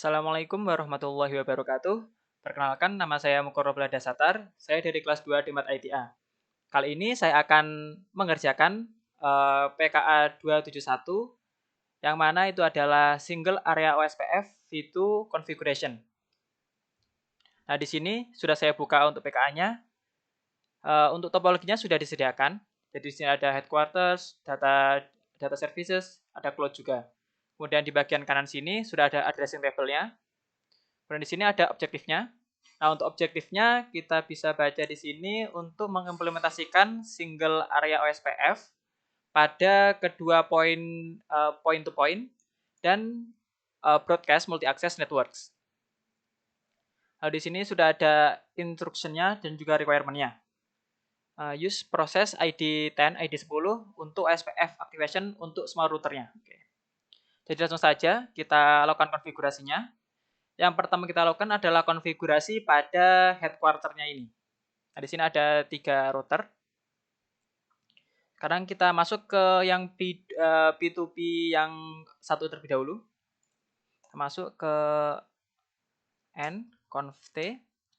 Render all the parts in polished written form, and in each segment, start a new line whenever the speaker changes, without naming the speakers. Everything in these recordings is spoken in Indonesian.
Assalamualaikum warahmatullahi wabarakatuh. Perkenalkan, nama saya Mukoro Dasatar. Saya dari kelas 2 Demat ITA. Kali ini saya akan mengerjakan PKA 271 yang mana itu adalah Single Area OSPF V2 Configuration. Nah, di sini sudah saya buka untuk PKA-nya. Untuk topologinya sudah disediakan. Jadi di sini ada headquarters, data services, ada cloud juga. Kemudian di bagian kanan sini sudah ada addressing table-nya. Kemudian di sini ada objektifnya. Nah, untuk objektifnya kita bisa baca di sini untuk mengimplementasikan single area OSPF pada kedua poin point to point dan broadcast multi access networks. Nah, di sini sudah ada instruction-nya dan juga requirement-nya. Use process ID 10, ID 10 untuk SPF activation untuk semua routernya. Oke. Jadi langsung saja kita lakukan konfigurasinya. Yang pertama kita lakukan adalah konfigurasi pada headquarter-nya ini. Nah, di sini ada 3 router. Sekarang kita masuk ke yang P2P yang satu terlebih dahulu. Kita masuk ke conft,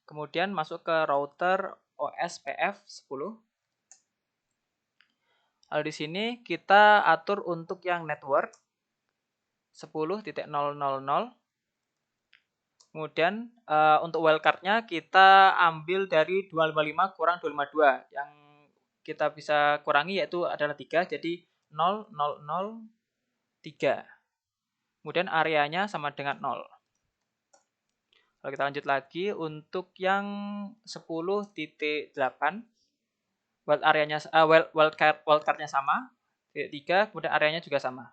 kemudian masuk ke router OSPF 10. Lalu di sini kita atur untuk yang network 10.0.0.0. Kemudian untuk wildcard-nya kita ambil dari 255 kurang 252. Yang kita bisa kurangi yaitu adalah 3, jadi 0, 0, 0, 3. Kemudian areanya sama dengan 0. Lalu kita lanjut lagi untuk yang 10.8. Wildcard-nya sama, 3, kemudian areanya juga sama.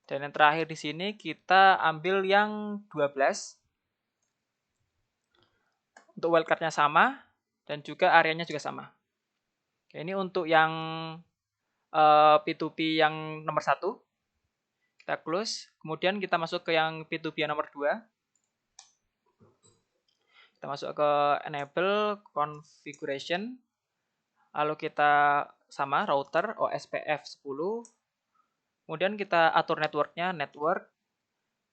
Dan yang terakhir di sini kita ambil yang 12. Untuk wildcard-nya sama dan juga areanya juga sama. Oke, ini untuk yang P2P yang nomor 1. Kita close. Kemudian kita masuk ke yang P2P yang nomor 2. Kita masuk ke enable configuration. Lalu kita sama router OSPF 10. Kemudian kita atur networknya, network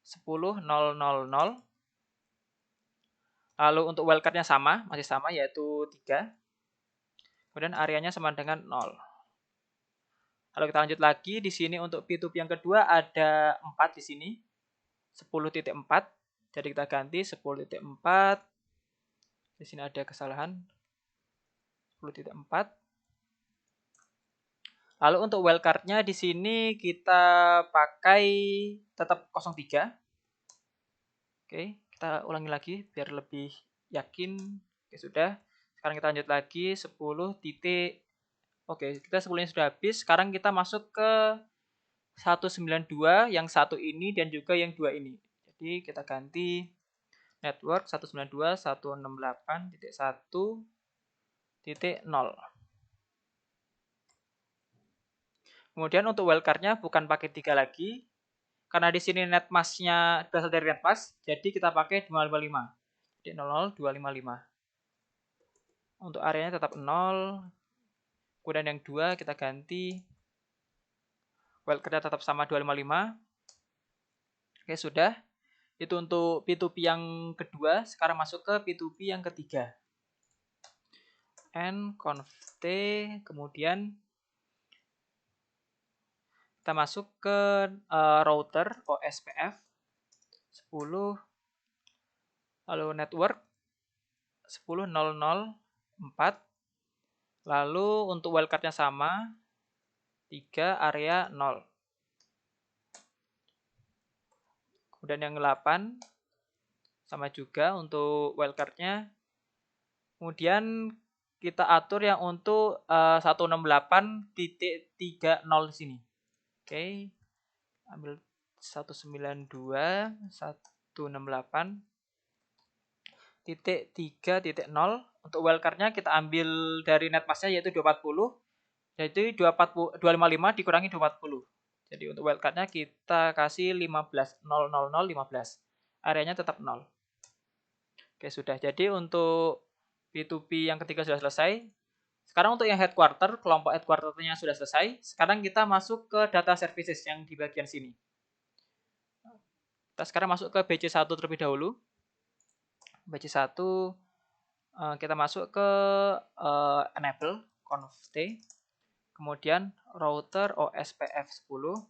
10.0.0.0. Lalu untuk wildcard-nya sama, masih sama yaitu 3. Kemudian areanya sama dengan 0. Lalu kita lanjut lagi, di sini untuk P2P yang kedua ada 4 di sini. 10.4. Jadi kita ganti 10.4. Di sini ada kesalahan. 10.4. Lalu untuk wildcard-nya di sini kita pakai tetap 03. Oke, kita ulangi lagi biar lebih yakin. Oke, sudah. Sekarang kita lanjut lagi 10 titik. Oke, kita 10-nya sudah habis. Sekarang kita masuk ke 192 yang satu ini dan juga yang 2 ini. Jadi kita ganti network 192.168.1.0. Kemudian untuk wildcard-nya bukan pakai 3 lagi. Karena di sini netmask-nya berasal dari netmask, jadi kita pakai 255. Jadi 00255. Untuk areanya tetap 0. Kemudian yang 2 kita ganti. Wildcard-nya tetap sama 255. Oke, sudah. Itu untuk P2P yang kedua. Sekarang masuk ke P2P yang ketiga. Conft, kemudian kita masuk ke router OSPF 10, lalu network 10.0.0.4, lalu untuk wildcard-nya sama 3, area 0. Kemudian yang 8 sama juga untuk wildcard-nya. Kemudian kita atur yang untuk 168.30 di sini. Oke, ambil 192.168.3.0. Untuk wildcard-nya kita ambil dari netmask-nya yaitu 240. Jadi 255 dikurangi 240. Jadi untuk wildcard-nya kita kasih 15, 00015. Areanya tetap 0. Oke, sudah. Jadi untuk P2P yang ketiga sudah selesai. Sekarang untuk yang headquarter, kelompok headquarter-nya sudah selesai. Sekarang kita masuk ke data services yang di bagian sini. Kita sekarang masuk ke BC1 terlebih dahulu. BC1 kita masuk ke enable conft, kemudian router OSPF 10.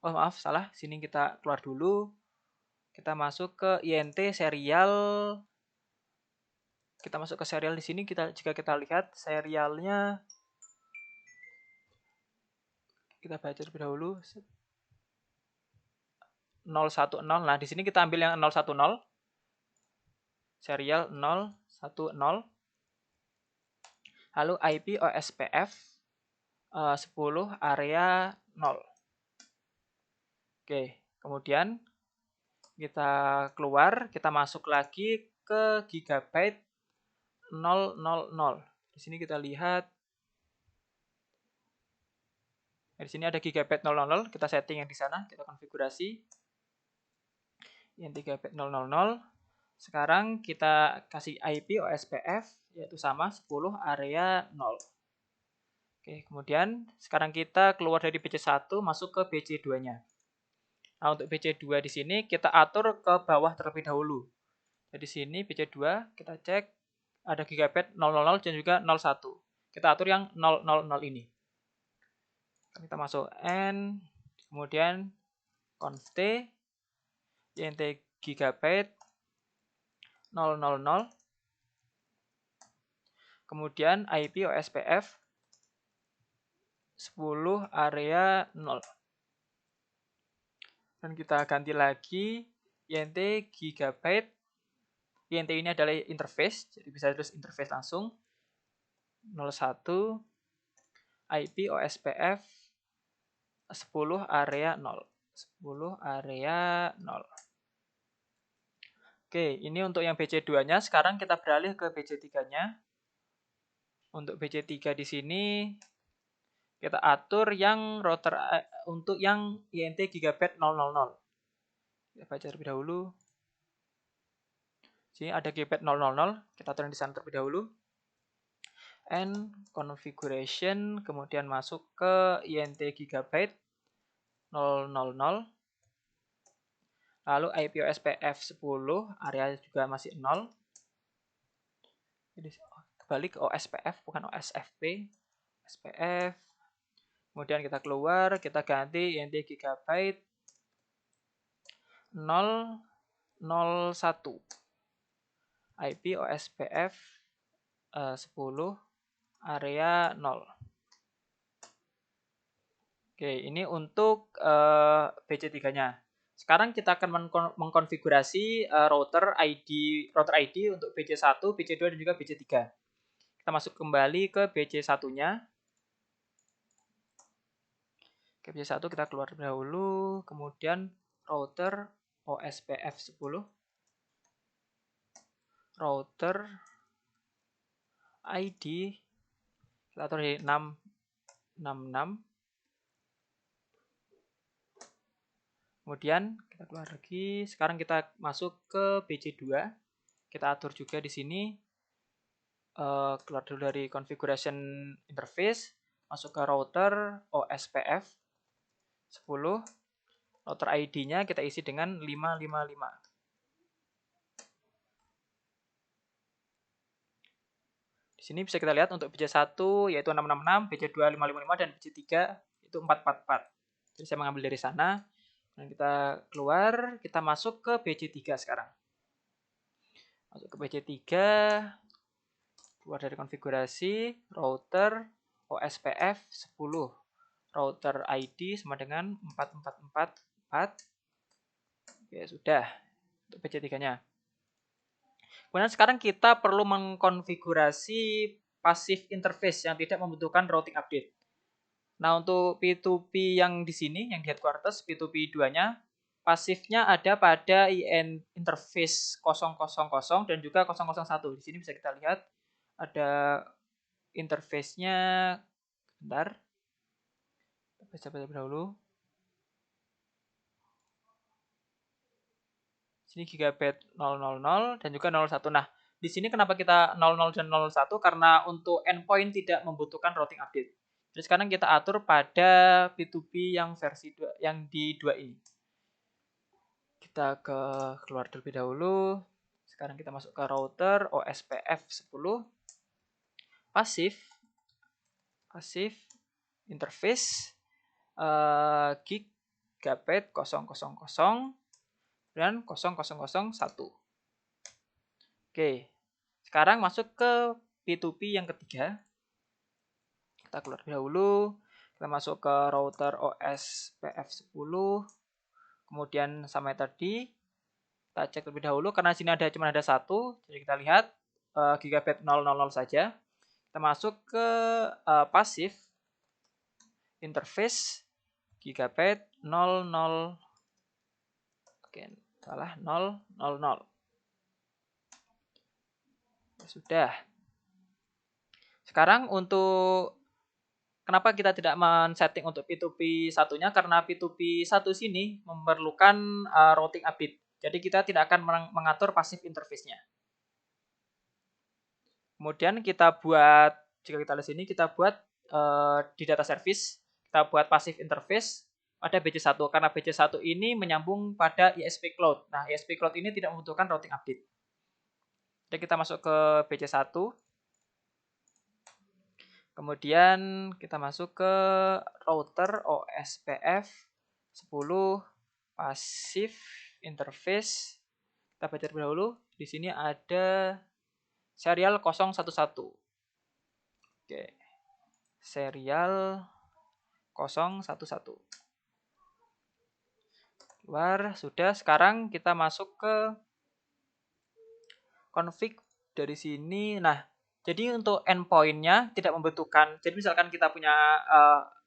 Oh maaf, salah. Sini kita keluar dulu. Kita masuk ke int serial. Kita masuk ke serial di sini. Jika kita lihat serialnya, kita baca terlebih dahulu. 010. Nah, di sini kita ambil yang 010. Serial 010. Lalu IP OSPF 10 area 0. Oke, kemudian kita keluar, kita masuk lagi ke gigabyte 000. Di sini kita lihat, di sini ada gigabyte 000, kita setting yang di sana, kita konfigurasi yang gigabyte 000. Sekarang kita kasih IP OSPF yaitu sama 10 area 0. Oke, kemudian sekarang kita keluar dari BC1 masuk ke BC2-nya. Nah, untuk BC2 di sini kita atur ke bawah terlebih dahulu. Jadi sini BC2 kita cek ada gigabyte 000 dan juga 01. Kita atur yang 000 ini. Kita masuk n, kemudian conft int gigabyte 000, kemudian IP OSPF 10 area 0. Dan kita ganti lagi int gigabyte. Int ini adalah interface, jadi bisa terus interface langsung. 01 IP OSPF 10 area 0. 10 area 0. Oke, ini untuk yang BC2-nya. Sekarang kita beralih ke BC3-nya. Untuk BC3 di sini kita atur yang router untuk yang int gigabyte 000. Kita baca terlebih dahulu. Sini ada gigabyte 000, kita atur di sana terlebih dahulu. And configuration, kemudian masuk ke int gigabyte 000. Lalu IP OSPF 10, area juga masih 0. Jadi kembali ke OSPF, bukan OSFP. OSPF. Kemudian kita keluar, kita ganti int gigabyte 001. IP OSPF 10 area 0. Oke, ini untuk BC3-nya. Sekarang kita akan mengkonfigurasi router ID untuk BC1, BC2 dan juga BC3. Kita masuk kembali ke BC1-nya. Ke BC1 kita keluar dahulu, kemudian router OSPF 10. Router ID kita atur di 666. Kemudian kita keluar lagi. Sekarang kita masuk ke BC2. Kita atur juga di sini. Keluar dulu dari configuration interface. Masuk ke router OSPF 10. Router ID-nya kita isi dengan 555. Di sini bisa kita lihat untuk BC1 yaitu 666, BC2 555 dan BC3 itu 444. Jadi saya mengambil dari sana. Dan kita keluar, kita masuk ke BC3 sekarang. Masuk ke BC3, keluar dari konfigurasi, router OSPF 10. Router ID sama dengan 4444. Oke, sudah. Untuk BC3-nya. Kemudian sekarang kita perlu mengkonfigurasi passive interface yang tidak membutuhkan routing update. Nah, untuk P2P yang di sini, yang di headquarters, P2P 2-nya, pasifnya ada pada interface 000 dan juga 001. Di sini bisa kita lihat ada interface-nya. Bentar. Kita baca dahulu. Sini gigabyte 000 dan juga 01. Nah, di sini kenapa kita 00 dan 01? Karena untuk endpoint tidak membutuhkan routing update. Jadi sekarang kita atur pada P2P yang versi 2, yang di 2 ini. Kita keluar terlebih dahulu. Sekarang kita masuk ke router OSPF 10. Pasif interface Gigabit 000 dan 0001. Oke. Sekarang masuk ke P2P yang ketiga. Kita keluar dahulu. Kita masuk ke router OSPF 10. Kemudian sama tadi kita cek terlebih dahulu karena sini cuma ada satu. Jadi kita lihat Gigabit 000 saja. Kita masuk ke pasif interface Gigabit 00. Oke, salah 000. Sudah. Sekarang untuk kenapa kita tidak men-setting untuk P2P satunya? Karena P2P satu sini memerlukan routing update. Jadi kita tidak akan mengatur passive interface-nya. Kemudian kita buat, jika kita lihat sini, kita buat di data service, kita buat passive interface pada BC1. Karena BC1 ini menyambung pada ISP Cloud. Nah, ISP Cloud ini tidak membutuhkan routing update. Jadi kita masuk ke BC1. Kemudian kita masuk ke router OSPF 10 passive interface. Kita baca terlebih dahulu. Di sini ada serial 011. Oke. Serial 011. Keluar, sudah. Sekarang kita masuk ke config dari sini. Nah, jadi untuk endpoint-nya tidak membutuhkan. Jadi misalkan kita punya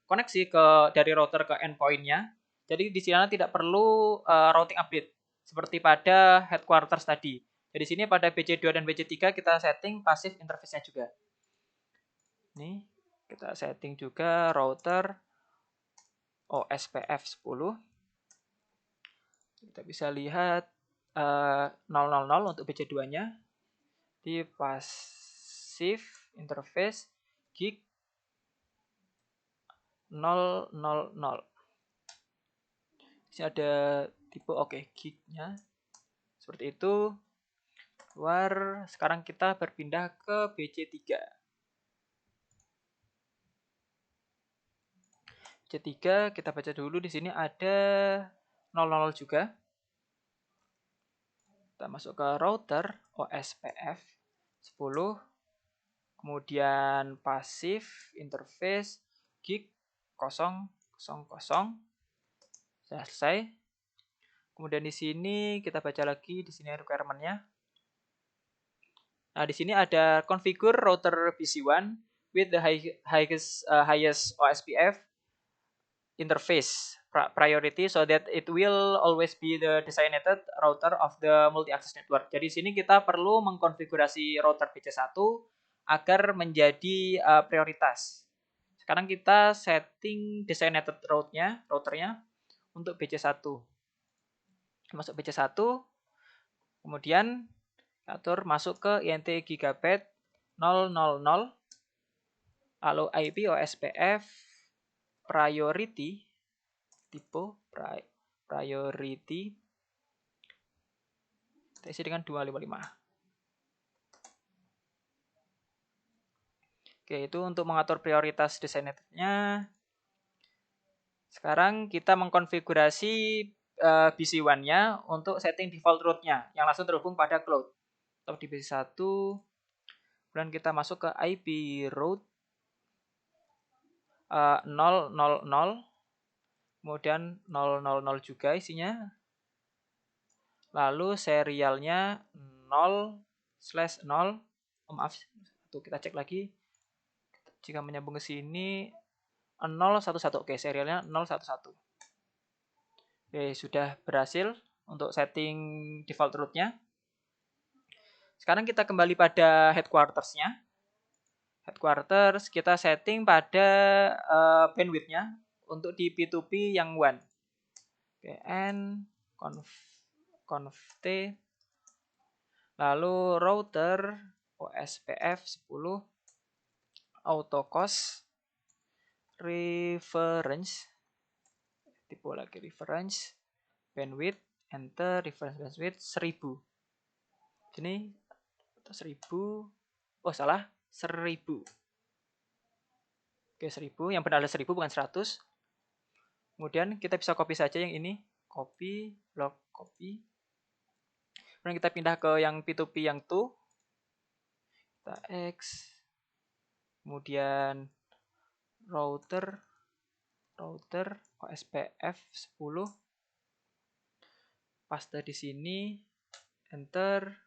koneksi dari router ke endpoint-nya. Jadi di sana tidak perlu routing update seperti pada headquarters tadi. Jadi sini pada BC2 dan BC3 kita setting passive interface-nya juga. Nih, kita setting juga router OSPF 10. Kita bisa lihat 000 untuk BC2-nya. Di passive interface gig 000. Ini ada tipe gig-nya. Seperti itu. Keluar. Sekarang kita berpindah ke BC3. BC3 kita baca dulu, di sini ada 00 juga. Kita masuk ke router OSPF 10. Kemudian passive interface gig 000. Selesai. Kemudian di sini kita baca lagi, di sini requirement-nya. Nah, di sini ada configure router PC1 with the highest OSPF interface priority so that it will always be the designated router of the multi-access network. Jadi di sini kita perlu mengkonfigurasi router PC1 agar menjadi prioritas. Sekarang kita setting designated routernya untuk BC1. Masuk BC1, kemudian atur masuk ke INT Gigabit 000, lalu IP OSPF priority, tipe priority, kita isi dengan 255. Oke, itu untuk mengatur prioritas designated-nya. Sekarang kita mengkonfigurasi BC1-nya untuk setting default route-nya yang langsung terhubung pada cloud. Atau di BC1, kemudian kita masuk ke IP route 000, kemudian 000 juga isinya. Lalu serialnya 0/0. Maaf, kita cek lagi. Jika menyambung ke sini 011. Oke, serialnya 011. Oke, sudah berhasil untuk setting default route-nya. Sekarang kita kembali pada headquarters-nya. Headquarters kita setting pada bandwidth-nya untuk di P2P yang WAN. Oke, N conft lalu router OSPF 10 autocos reference, tipe lagi reference, bandwidth, enter, reference bandwidth 1000. Sini 1000, oh salah, 1000. Oke, 1000, yang benar ada 1000 bukan 100. Kemudian kita bisa copy saja yang ini, copy, log, copy. Kemudian kita pindah ke yang P2P yang to, kita X, kemudian router OSPF 10, paste di sini, enter.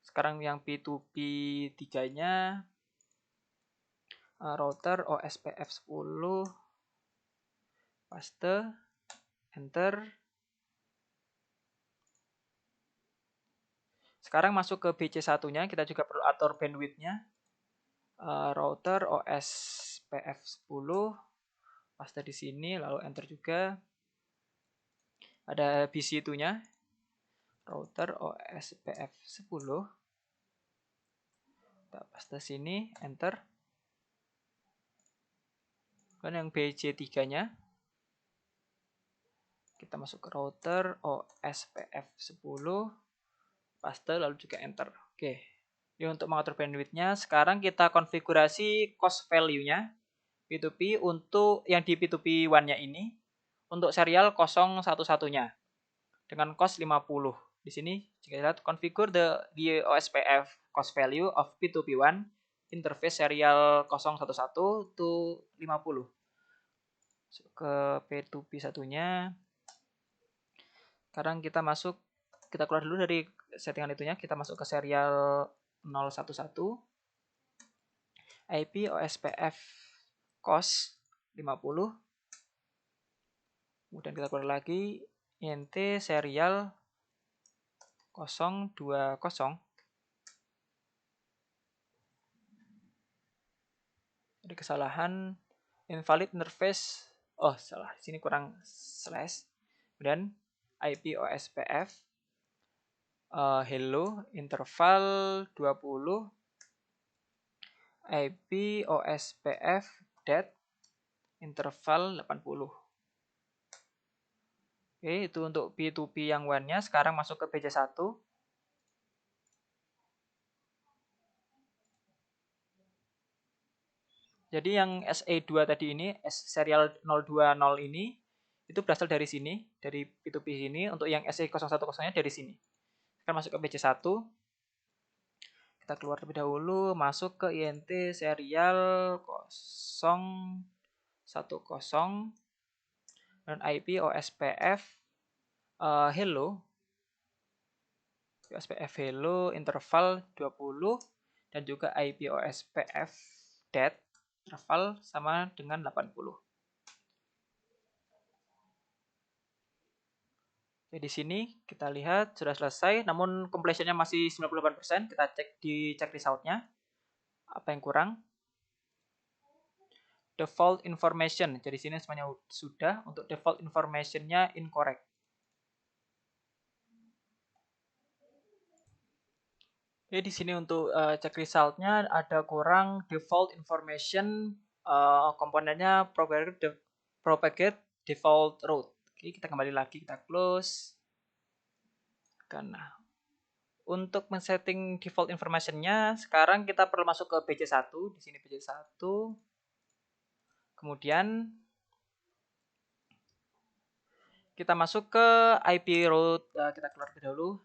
Sekarang yang P2P 3-nya, router OSPF 10, paste, enter. Sekarang masuk ke BC1-nya, kita juga perlu atur bandwidth-nya. Router OSPF 10, paste di sini, lalu enter juga. Ada BC2-nya, router OSPF 10, kita paste sini, enter. Dan yang BC3-nya, kita masuk ke router OSPF 10, paste, lalu juga enter. Oke, ini untuk mengatur bandwidth-nya. Sekarang kita konfigurasi cost value-nya P2P untuk yang di P2P 1-nya ini untuk serial 011-nya dengan cost 50. Di sini jika lihat configure the OSPF cost value of P2P1 interface serial 011 to 50. Ke P2P 1-nya. Sekarang kita masuk, kita keluar dulu dari settingan itunya, kita masuk ke serial 011, IP OSPF cost 50. Kemudian kita keluar lagi, int serial 020. Jadi kesalahan invalid interface. Oh, salah. Sini kurang slash. Kemudian IP OSPF hello interval 20, IP OSPF det interval 80. Oke, itu untuk P2P yang 1-nya. Sekarang masuk ke PC1. Jadi yang SA2 tadi ini, serial 020 ini, itu berasal dari sini, dari P2P sini. Untuk yang SA010-nya dari sini. Kita masuk ke PC1. Kita keluar terlebih dahulu, masuk ke INT serial 010 dan IP OSPF hello. OSPF hello interval 20 dan juga IP OSPF det interval sama dengan 80. Jadi di sini kita lihat sudah selesai, namun completion-nya masih 98%. Kita cek di check result-nya. Apa yang kurang? Default information. Jadi sini semuanya sudah. Untuk default information-nya incorrect. Jadi di sini untuk cek result-nya ada kurang default information, komponennya propagate default route. Oke, kita kembali lagi, kita close. Karena untuk men-setting default information-nya, sekarang kita perlu masuk ke PC1. Di sini PC1. Kemudian kita masuk ke IP route. Kita keluar dahulu.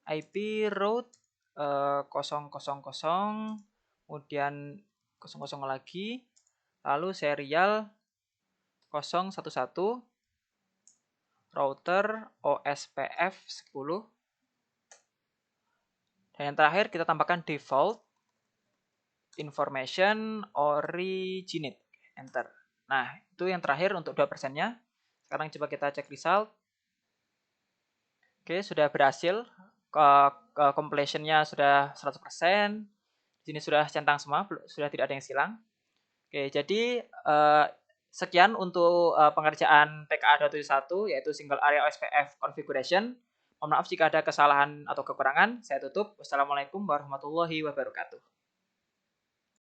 IP route 000, kemudian 00 lagi, lalu serial 011, router OSPF 10, dan yang terakhir kita tambahkan default information originate, enter. Nah, itu yang terakhir untuk 2%-nya. Sekarang coba kita cek result. Oke, sudah berhasil. Completion-nya sudah 100%. Di sini sudah centang semua, sudah tidak ada yang silang. Oke, jadi sekian untuk pengerjaan PKA 271, yaitu Single Area OSPF Configuration. Mohon maaf jika ada kesalahan atau kekurangan. Saya tutup. Wassalamualaikum warahmatullahi wabarakatuh.